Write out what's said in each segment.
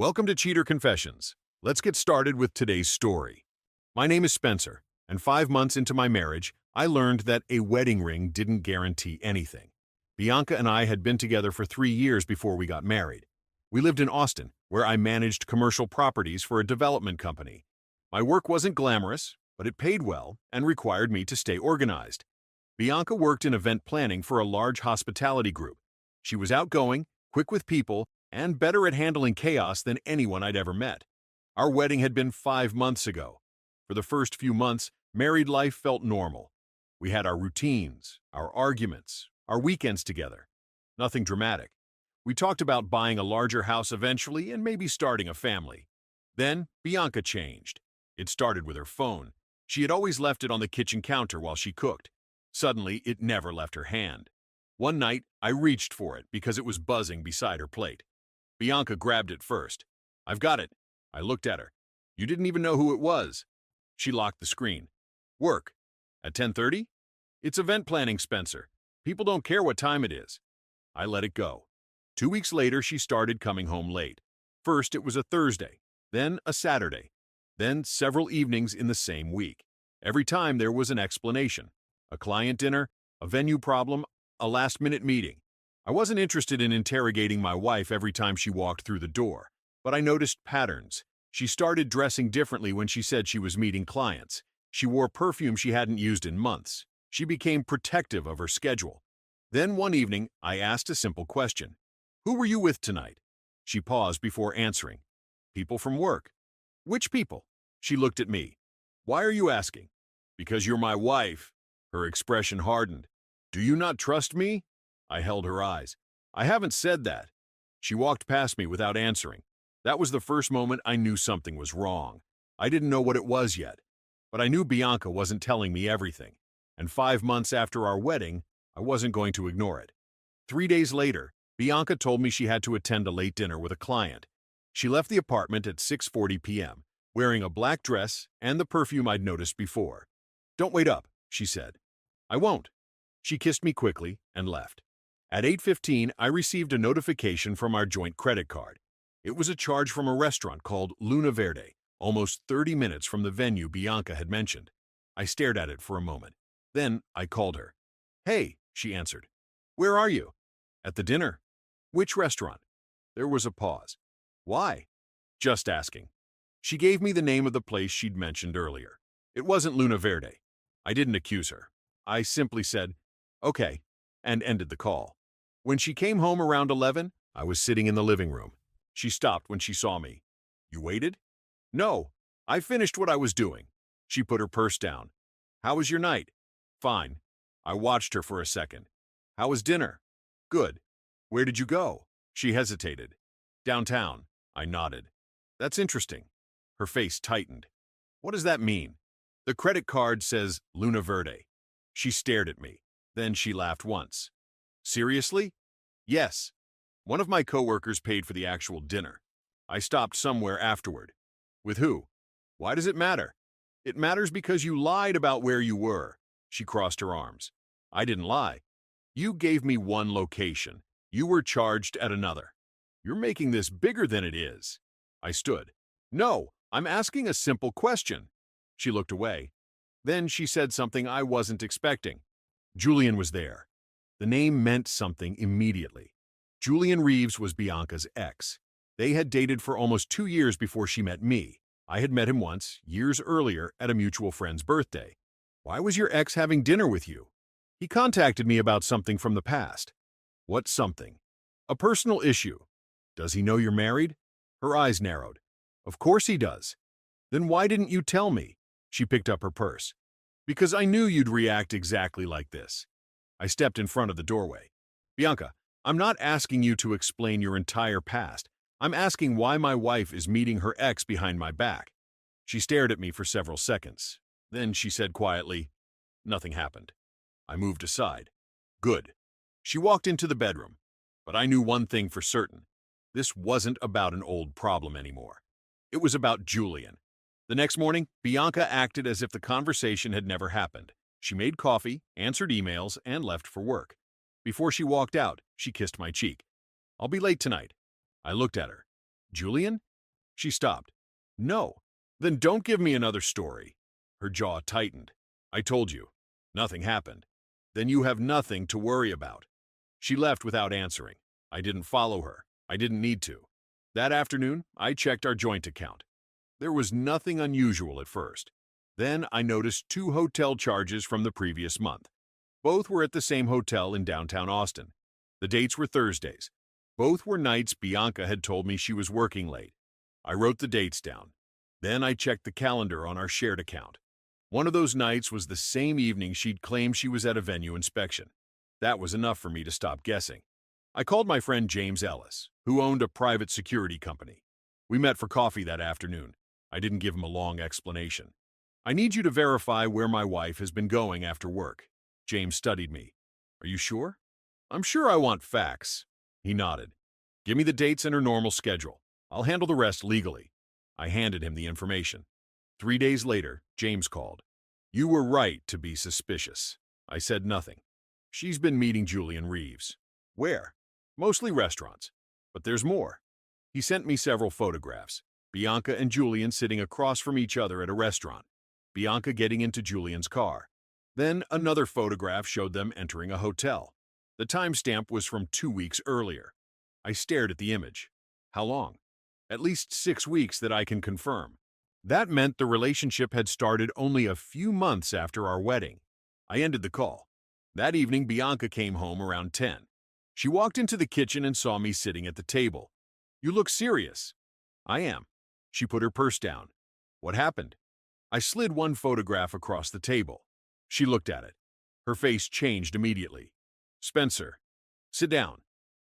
Welcome to Cheater Confessions. Let's get started with today's story. My name is Spencer, and 5 months into my marriage, I learned that a wedding ring didn't guarantee anything. Bianca and I had been together for 3 years before we got married. We lived in Austin, where I managed commercial properties for a development company. My work wasn't glamorous, but it paid well and required me to stay organized. Bianca worked in event planning for a large hospitality group. She was outgoing, quick with people, and better at handling chaos than anyone I'd ever met. Our wedding had been 5 months ago. For the first few months, married life felt normal. We had our routines, our arguments, our weekends together. Nothing dramatic. We talked about buying a larger house eventually and maybe starting a family. Then, Bianca changed. It started with her phone. She had always left it on the kitchen counter while she cooked. Suddenly, it never left her hand. One night, I reached for it because it was buzzing beside her plate. Bianca grabbed it first. "I've got it." I looked at her. "You didn't even know who it was." She locked the screen. "Work. At 10:30? It's event planning, Spencer. People don't care what time it is." I let it go. 2 weeks later, she started coming home late. First, it was a Thursday, then a Saturday, then several evenings in the same week. Every time there was an explanation. A client dinner, a venue problem, a last-minute meeting. I wasn't interested in interrogating my wife every time she walked through the door, but I noticed patterns. She started dressing differently when she said she was meeting clients. She wore perfume she hadn't used in months. She became protective of her schedule. Then one evening, I asked a simple question. "Who were you with tonight?" She paused before answering. "People from work." "Which people?" She looked at me. "Why are you asking?" "Because you're my wife." Her expression hardened. "Do you not trust me?" I held her eyes. "I haven't said that." She walked past me without answering. That was the first moment I knew something was wrong. I didn't know what it was yet, but I knew Bianca wasn't telling me everything. And 5 months after our wedding, I wasn't going to ignore it. 3 days later, Bianca told me she had to attend a late dinner with a client. She left the apartment at 6:40 p.m., wearing a black dress and the perfume I'd noticed before. "Don't wait up," she said. "I won't." She kissed me quickly and left. At 8:15, I received a notification from our joint credit card. It was a charge from a restaurant called Luna Verde, almost 30 minutes from the venue Bianca had mentioned. I stared at it for a moment. Then I called her. "Hey," she answered. "Where are you?" "At the dinner." "Which restaurant?" There was a pause. "Why?" "Just asking." She gave me the name of the place she'd mentioned earlier. It wasn't Luna Verde. I didn't accuse her. I simply said, "Okay," and ended the call. When she came home around 11, I was sitting in the living room. She stopped when she saw me. "You waited?" "No, I finished what I was doing." She put her purse down. "How was your night?" "Fine." I watched her for a second. "How was dinner?" "Good." "Where did you go?" She hesitated. "Downtown." I nodded. "That's interesting." Her face tightened. "What does that mean?" "The credit card says Luna Verde." She stared at me. Then she laughed once. "Seriously?" "Yes." "One of my coworkers paid for the actual dinner. I stopped somewhere afterward." "With who?" "Why does it matter?" "It matters because you lied about where you were." She crossed her arms. "I didn't lie. You gave me one location. You were charged at another. You're making this bigger than it is." I stood. "No, I'm asking a simple question." She looked away. Then she said something I wasn't expecting. Julian was there. The name meant something immediately. Julian Reeves was Bianca's ex. They had dated for almost 2 years before she met me. I had met him once, years earlier, at a mutual friend's birthday. "Why was your ex having dinner with you?" "He contacted me about something from the past." "What something?" "A personal issue." "Does he know you're married?" Her eyes narrowed. "Of course he does." "Then why didn't you tell me?" She picked up her purse. "Because I knew you'd react exactly like this." I stepped in front of the doorway. "Bianca, I'm not asking you to explain your entire past. I'm asking why my wife is meeting her ex behind my back." She stared at me for several seconds. Then she said quietly, "Nothing happened." I moved aside. "Good." She walked into the bedroom. But I knew one thing for certain. This wasn't about an old problem anymore. It was about Julian. The next morning, Bianca acted as if the conversation had never happened. She made coffee, answered emails, and left for work. Before she walked out, she kissed my cheek. "I'll be late tonight." I looked at her. "Julian?" She stopped. No. Then don't give me another story. Her jaw tightened. I told you. Nothing happened. Then you have nothing to worry about. She left without answering. I didn't follow her. I didn't need to. That afternoon, I checked our joint account. There was nothing unusual at first. Then I noticed 2 hotel charges from the previous month. Both were at the same hotel in downtown Austin. The dates were Thursdays. Both were nights Bianca had told me she was working late. I wrote the dates down. Then I checked the calendar on our shared account. One of those nights was the same evening she'd claimed she was at a venue inspection. That was enough for me to stop guessing. I called my friend James Ellis, who owned a private security company. We met for coffee that afternoon. I didn't give him a long explanation. I need you to verify where my wife has been going after work. James studied me. Are you sure? I'm sure I want facts. He nodded. Give me the dates and her normal schedule. I'll handle the rest legally. I handed him the information. 3 days later, James called. You were right to be suspicious. I said nothing. She's been meeting Julian Reeves. Where? Mostly restaurants. But there's more. He sent me several photographs. Bianca and Julian sitting across from each other at a restaurant. Bianca getting into Julian's car. Then another photograph showed them entering a hotel. The timestamp was from 2 weeks earlier. I stared at the image. How long? At least 6 weeks that I can confirm. That meant the relationship had started only a few months after our wedding. I ended the call. That evening, Bianca came home around 10. She walked into the kitchen and saw me sitting at the table. You look serious. I am. She put her purse down. What happened? I slid one photograph across the table. She looked at it. Her face changed immediately. Spencer, sit down.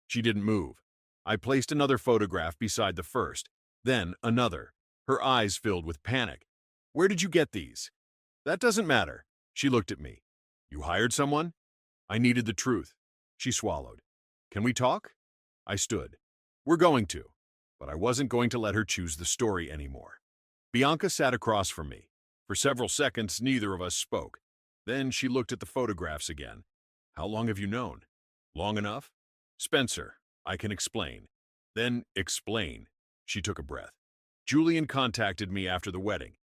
She didn't move. I placed another photograph beside the first, then another. Her eyes filled with panic. Where did you get these? That doesn't matter. She looked at me. You hired someone? I needed the truth. She swallowed. Can we talk? I stood. We're going to. But I wasn't going to let her choose the story anymore. Bianca sat across from me. For several seconds, neither of us spoke. Then she looked at the photographs again. How long have you known? Long enough? Spencer, I can explain. Then explain. She took a breath. Julian contacted me after the wedding.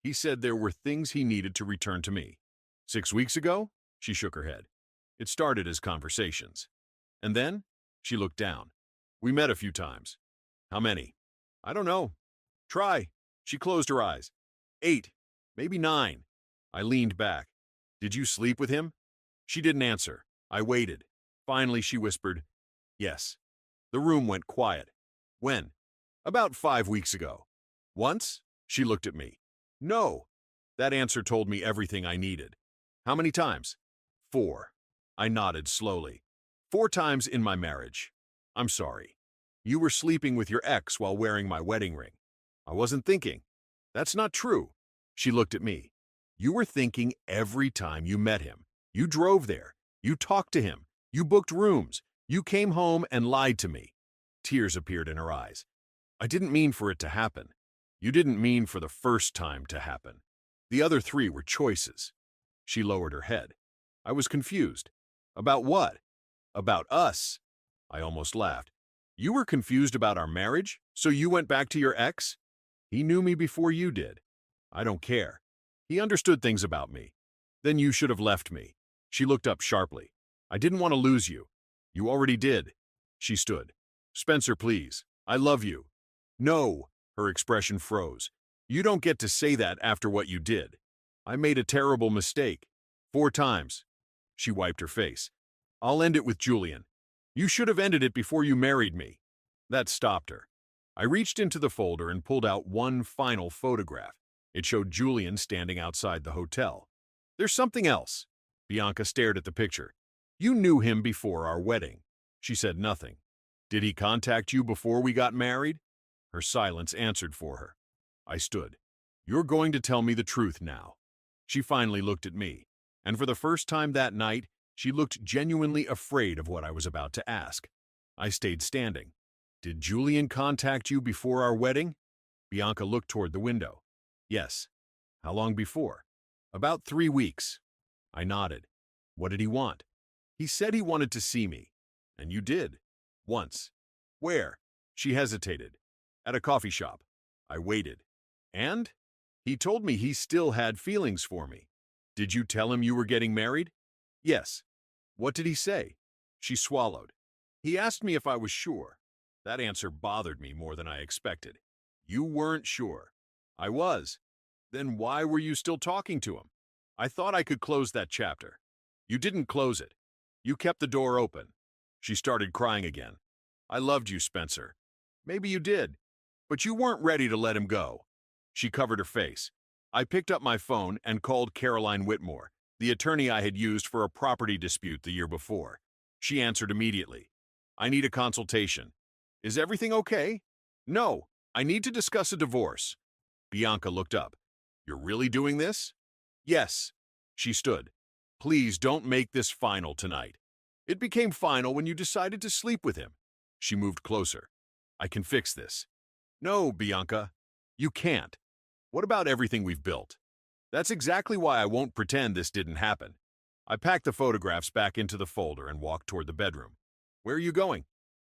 He said there were things he needed to return to me. 6 weeks ago? She shook her head. It started as conversations. And then? She looked down. We met a few times. How many? I don't know. Try. She closed her eyes. 8, maybe 9. I leaned back. Did you sleep with him? She didn't answer. I waited. Finally, she whispered, yes. The room went quiet. When? About 5 weeks ago. Once? She looked at me. No. That answer told me everything I needed. How many times? 4. I nodded slowly. 4 times in my marriage. I'm sorry. You were sleeping with your ex while wearing my wedding ring. I wasn't thinking. That's not true. She looked at me. You were thinking every time you met him. You drove there. You talked to him. You booked rooms. You came home and lied to me. Tears appeared in her eyes. I didn't mean for it to happen. You didn't mean for the first time to happen. The other 3 were choices. She lowered her head. I was confused. About what? About us. I almost laughed. You were confused about our marriage, so you went back to your ex? He knew me before you did. I don't care. He understood things about me. Then you should have left me. She looked up sharply. I didn't want to lose you. You already did. She stood. Spencer, please. I love you. No. Her expression froze. You don't get to say that after what you did. I made a terrible mistake. 4 times. She wiped her face. I'll end it with Julian. You should have ended it before you married me. That stopped her. I reached into the folder and pulled out one final photograph. It showed Julian standing outside the hotel. There's something else. Bianca stared at the picture. You knew him before our wedding. She said nothing. Did he contact you before we got married? Her silence answered for her. I stood. You're going to tell me the truth now. She finally looked at me, and for the first time that night, she looked genuinely afraid of what I was about to ask. I stayed standing. Did Julian contact you before our wedding? Bianca looked toward the window. Yes. How long before? About 3 weeks. I nodded. What did he want? He said he wanted to see me. And you did. Once. Where? She hesitated. At a coffee shop. I waited. And? He told me he still had feelings for me. Did you tell him you were getting married? Yes. What did he say? She swallowed. He asked me if I was sure. That answer bothered me more than I expected. You weren't sure. I was. Then why were you still talking to him? I thought I could close that chapter. You didn't close it. You kept the door open. She started crying again. I loved you, Spencer. Maybe you did, but you weren't ready to let him go. She covered her face. I picked up my phone and called Caroline Whitmore, the attorney I had used for a property dispute the year before. She answered immediately. I need a consultation. Is everything okay? No, I need to discuss a divorce. Bianca looked up. You're really doing this? Yes. She stood. Please don't make this final tonight. It became final when you decided to sleep with him. She moved closer. I can fix this. No, Bianca. You can't. What about everything we've built? That's exactly why I won't pretend this didn't happen. I packed the photographs back into the folder and walked toward the bedroom. Where are you going?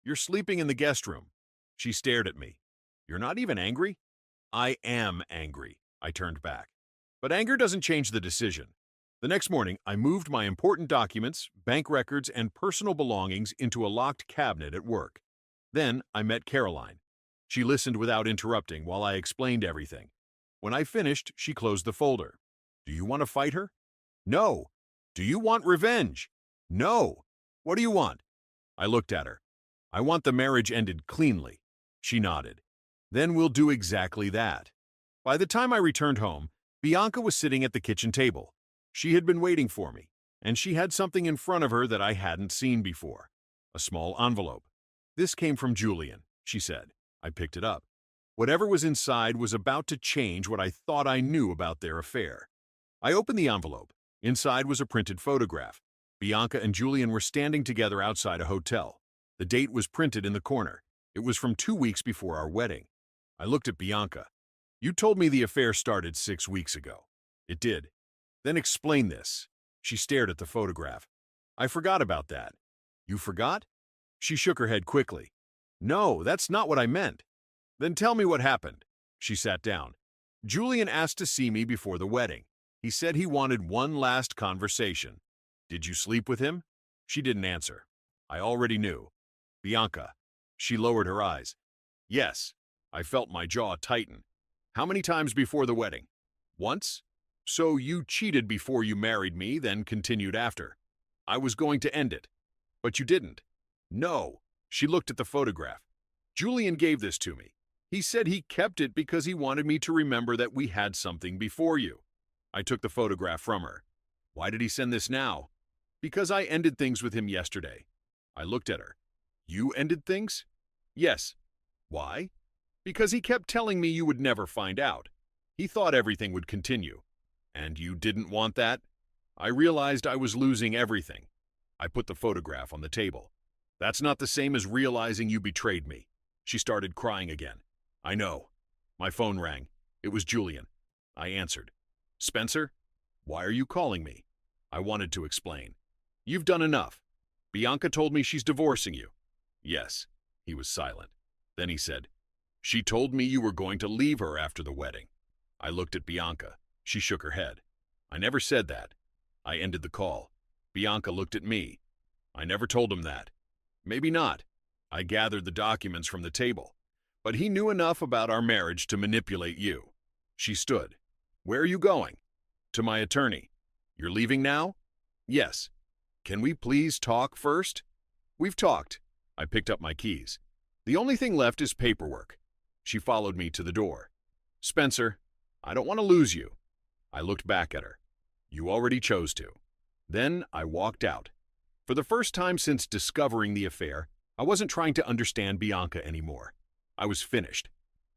You're sleeping in the guest room. She stared at me. You're not even angry? I am angry, I turned back. But anger doesn't change the decision. The next morning, I moved my important documents, bank records, and personal belongings into a locked cabinet at work. Then I met Caroline. She listened without interrupting while I explained everything. When I finished, she closed the folder. Do you want to fight her? No. Do you want revenge? No. What do you want? I looked at her. I want the marriage ended cleanly. She nodded. Then we'll do exactly that. By the time I returned home, Bianca was sitting at the kitchen table. She had been waiting for me, and she had something in front of her that I hadn't seen before. A small envelope. This came from Julian, she said. I picked it up. Whatever was inside was about to change what I thought I knew about their affair. I opened the envelope. Inside was a printed photograph. Bianca and Julian were standing together outside a hotel. The date was printed in the corner. It was from 2 weeks before our wedding. I looked at Bianca. You told me the affair started 6 weeks ago. It did. Then explain this. She stared at the photograph. I forgot about that. You forgot? She shook her head quickly. No, that's not what I meant. Then tell me what happened. She sat down. Julian asked to see me before the wedding. He said he wanted one last conversation. Did you sleep with him? She didn't answer. I already knew. Bianca. She lowered her eyes. Yes. I felt my jaw tighten. How many times before the wedding? Once? So you cheated before you married me, then continued after. I was going to end it. But you didn't. No. She looked at the photograph. Julian gave this to me. He said he kept it because he wanted me to remember that we had something before you. I took the photograph from her. Why did he send this now? Because I ended things with him yesterday. I looked at her. You ended things? Yes. Why? Because he kept telling me you would never find out. He thought everything would continue. And you didn't want that? I realized I was losing everything. I put the photograph on the table. That's not the same as realizing you betrayed me. She started crying again. I know. My phone rang. It was Julian. I answered. Spencer? Why are you calling me? I wanted to explain. You've done enough. Bianca told me she's divorcing you. Yes. He was silent. Then he said, She told me you were going to leave her after the wedding. I looked at Bianca. She shook her head. I never said that. I ended the call. Bianca looked at me. I never told him that. Maybe not. I gathered the documents from the table. But he knew enough about our marriage to manipulate you. She stood. Where are you going? To my attorney. You're leaving now? Yes. Can we please talk first? We've talked. I picked up my keys. The only thing left is paperwork. She followed me to the door. Spencer, I don't want to lose you. I looked back at her. You already chose to. Then I walked out. For the first time since discovering the affair, I wasn't trying to understand Bianca anymore. I was finished.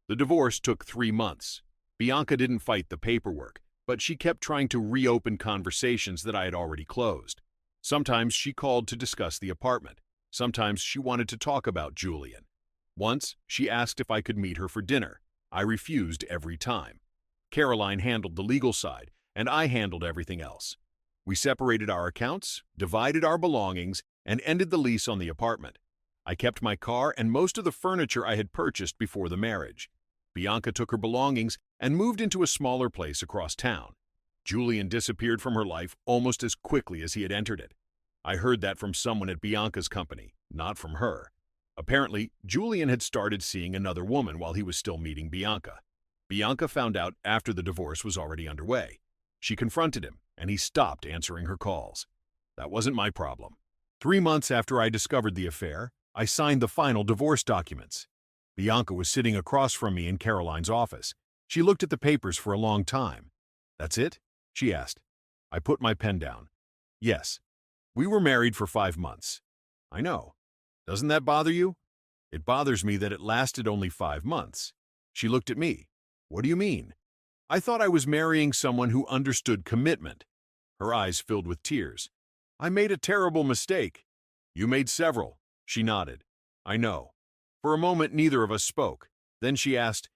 The divorce took 3 months. Bianca didn't fight the paperwork, but she kept trying to reopen conversations that I had already closed. Sometimes she called to discuss the apartment. Sometimes she wanted to talk about Julian. Once, she asked if I could meet her for dinner. I refused every time. Caroline handled the legal side, and I handled everything else. We separated our accounts, divided our belongings, and ended the lease on the apartment. I kept my car and most of the furniture I had purchased before the marriage. Bianca took her belongings and moved into a smaller place across town. Julian disappeared from her life almost as quickly as he had entered it. I heard that from someone at Bianca's company, not from her. Apparently, Julian had started seeing another woman while he was still meeting Bianca. Bianca found out after the divorce was already underway. She confronted him, and he stopped answering her calls. That wasn't my problem. 3 months after I discovered the affair, I signed the final divorce documents. Bianca was sitting across from me in Caroline's office. She looked at the papers for a long time. "That's it?" she asked. I put my pen down. "Yes. We were married for 5 months." "I know. Doesn't that bother you?" "It bothers me that it lasted only 5 months." She looked at me. "What do you mean?" "I thought I was marrying someone who understood commitment." Her eyes filled with tears. "I made a terrible mistake." "You made several." She nodded. "I know." For a moment, neither of us spoke. Then she asked,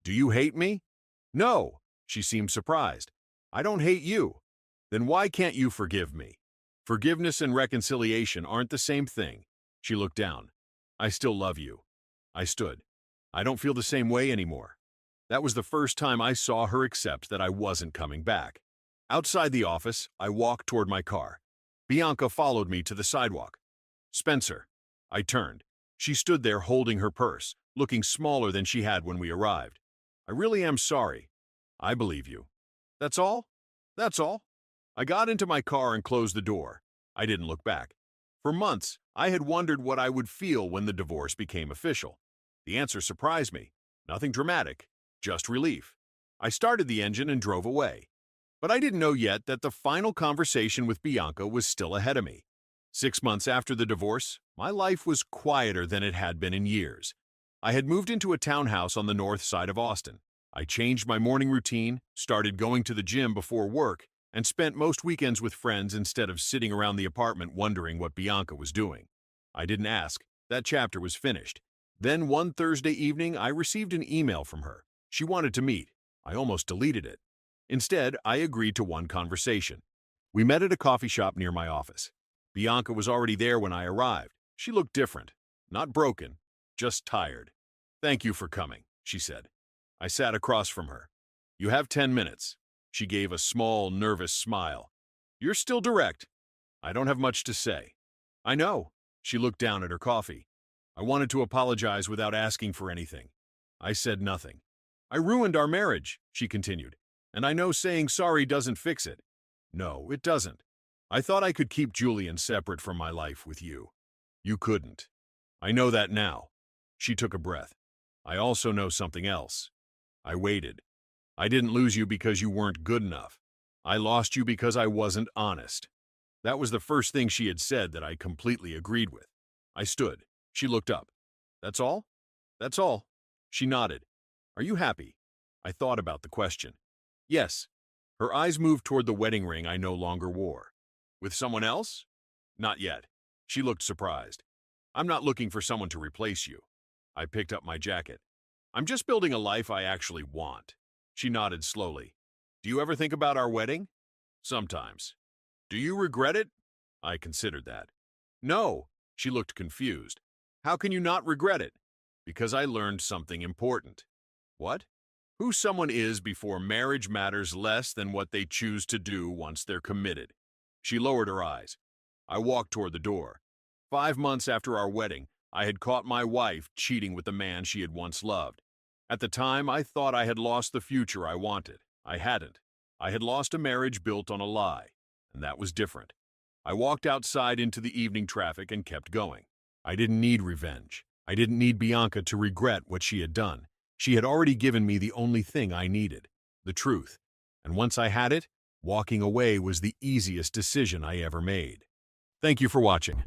"Do you hate me?" "No." She seemed surprised. "I don't hate you." "Then why can't you forgive me?" "Forgiveness and reconciliation aren't the same thing." She looked down. "I still love you." I stood. "I don't feel the same way anymore." That was the first time I saw her accept that I wasn't coming back. Outside the office, I walked toward my car. Bianca followed me to the sidewalk. "Spencer." I turned. She stood there holding her purse, looking smaller than she had when we arrived. "I really am sorry." "I believe you." "That's all?" "That's all." I got into my car and closed the door. I didn't look back. For months, I had wondered what I would feel when the divorce became official. The answer surprised me. Nothing dramatic, just relief. I started the engine and drove away. But I didn't know yet that the final conversation with Bianca was still ahead of me. 6 months after the divorce, my life was quieter than it had been in years. I had moved into a townhouse on the north side of Austin. I changed my morning routine, started going to the gym before work, and spent most weekends with friends instead of sitting around the apartment wondering what Bianca was doing. I didn't ask. That chapter was finished. Then one Thursday evening, I received an email from her. She wanted to meet. I almost deleted it. Instead, I agreed to one conversation. We met at a coffee shop near my office. Bianca was already there when I arrived. She looked different. Not broken, just tired. "Thank you for coming," she said. I sat across from her. "You have 10 minutes. She gave a small, nervous smile. "You're still direct." "I don't have much to say." "I know." She looked down at her coffee. "I wanted to apologize without asking for anything." I said nothing. "I ruined our marriage," she continued, "and I know saying sorry doesn't fix it." "No, it doesn't. I thought I could keep Julian separate from my life with you." "You couldn't." "I know that now." She took a breath. "I also know something else." I waited. "I didn't lose you because you weren't good enough. I lost you because I wasn't honest." That was the first thing she had said that I completely agreed with. I stood. She looked up. "That's all?" "That's all." She nodded. "Are you happy?" I thought about the question. "Yes." Her eyes moved toward the wedding ring I no longer wore. "With someone else?" "Not yet." She looked surprised. "I'm not looking for someone to replace you." I picked up my jacket. "I'm just building a life I actually want." She nodded slowly. "Do you ever think about our wedding?" "Sometimes." "Do you regret it?" I considered that. "No." She looked confused. "How can you not regret it?" "Because I learned something important." "What?" "Who someone is before marriage matters less than what they choose to do once they're committed." She lowered her eyes. I walked toward the door. 5 months after our wedding, I had caught my wife cheating with the man she had once loved. At the time, I thought I had lost the future I wanted. I hadn't. I had lost a marriage built on a lie, and that was different. I walked outside into the evening traffic and kept going. I didn't need revenge. I didn't need Bianca to regret what she had done. She had already given me the only thing I needed, the truth. And once I had it, walking away was the easiest decision I ever made. Thank you for watching.